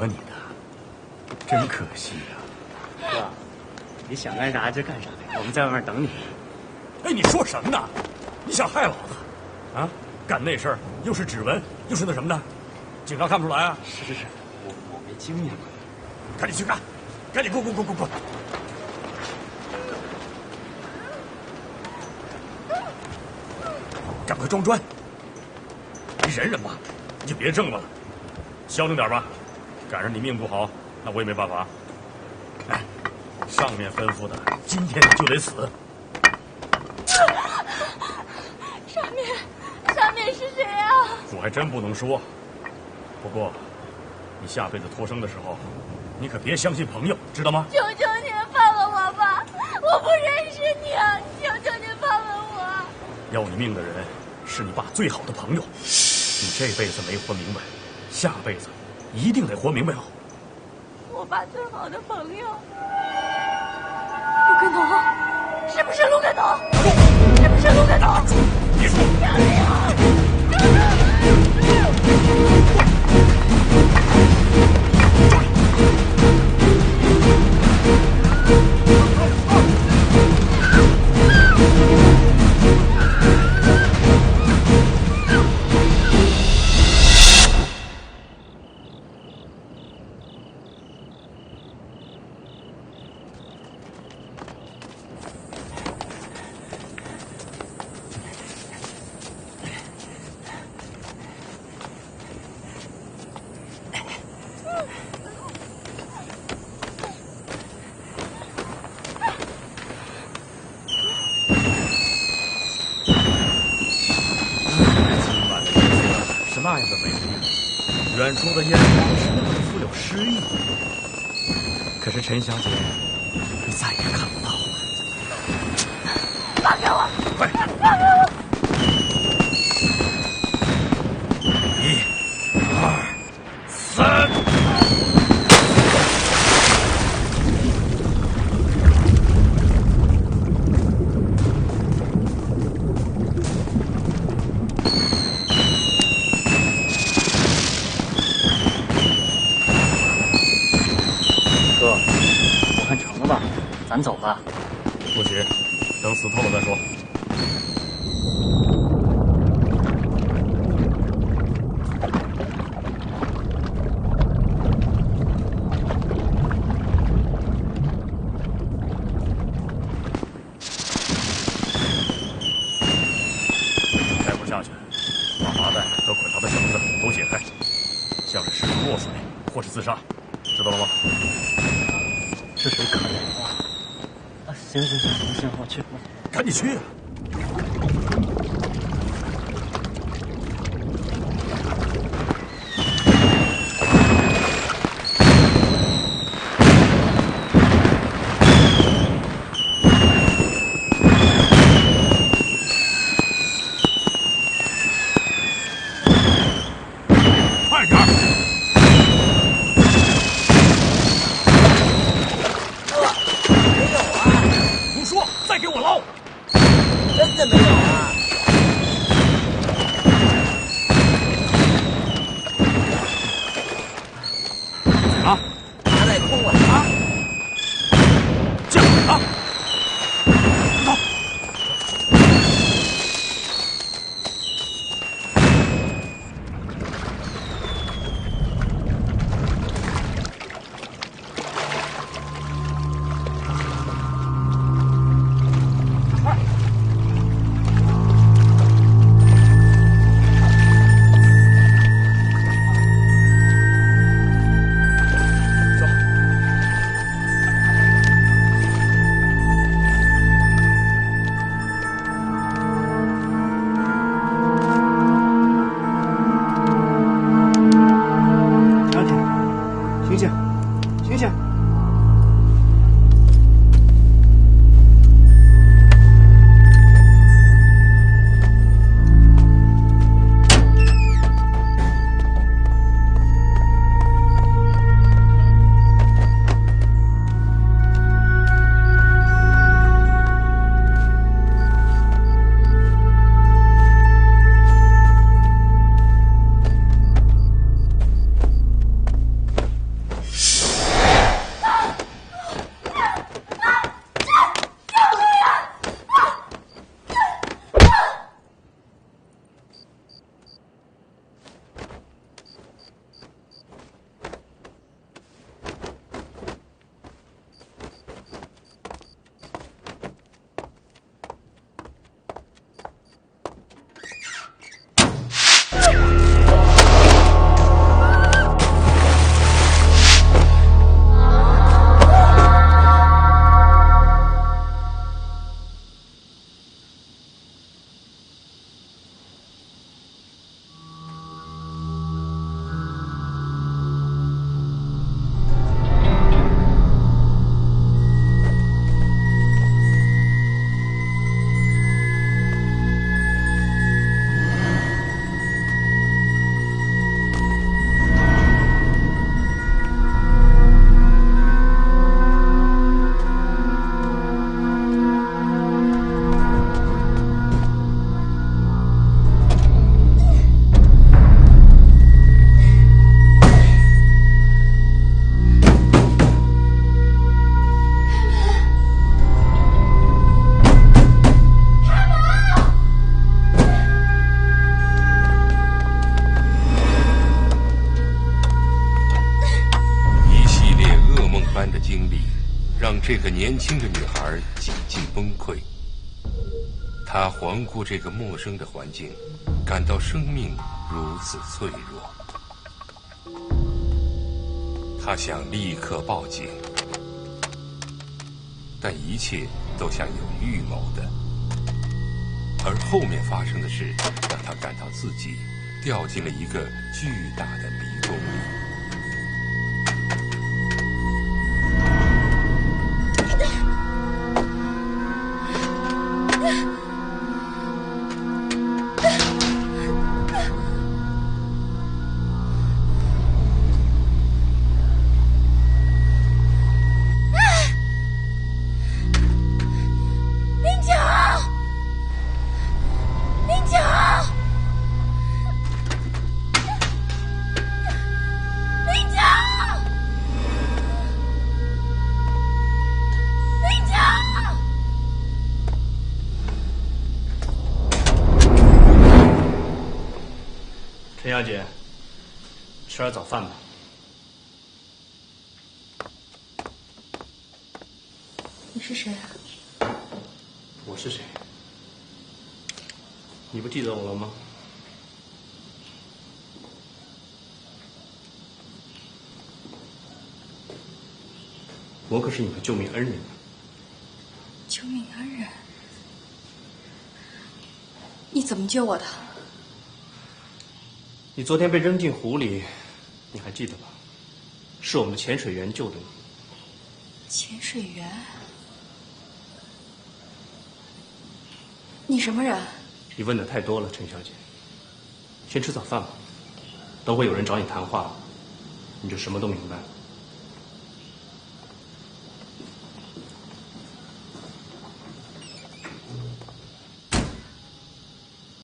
得你的，真可惜呀。哥，你想干啥就干啥呗，我们在外面等你。哎，你说什么呢？你想害老子？啊，干那事儿又是指纹，又是那什么的，警察看不出来啊？是，我没经验嘛。赶紧去干，赶紧滚！赶快装砖！你忍忍吧，你就别挣了，消停点吧。赶上你命不好，那我也没办法。哎，上面吩咐的，今天你就得死。上面是谁啊？我还真不能说。不过，你下辈子托生的时候，你可别相信朋友，知道吗？求求您放了我吧，我不认识你啊！求求您放了我。要你命的人是你爸最好的朋友，你这辈子没活明白，下辈子一定得活明白了。我爸最好的朋友，陆根头，是不是陆根头？是不是陆根头？别说！救命啊！那样的美丽，远处的烟火是那么的富有诗意。可是陈小姐，你再也看不到了。放开我！快，放开我！1、2、3。咱走吧。不行，等死透了再说。开不下去，把麻袋和捆他的绳子都解开，像是失足落水或是自杀，知道了吗？这水可凉了。行，我去。赶紧去啊！快点！不说，再给我捞！这个年轻的女孩几近崩溃。她环顾这个陌生的环境，感到生命如此脆弱。她想立刻报警，但一切都像有预谋的。而后面发生的事，让她感到自己掉进了一个巨大的迷宫里。陈小姐，吃点早饭吧。你是谁啊？我是谁？你不记得我了吗？我可是你的救命恩人。救命恩人？你怎么救我的？你昨天被扔进湖里，你还记得吧？是我们的潜水员救的你。潜水员？你什么人？你问的太多了，陈小姐。先吃早饭吧，等会有人找你谈话，你就什么都明白了。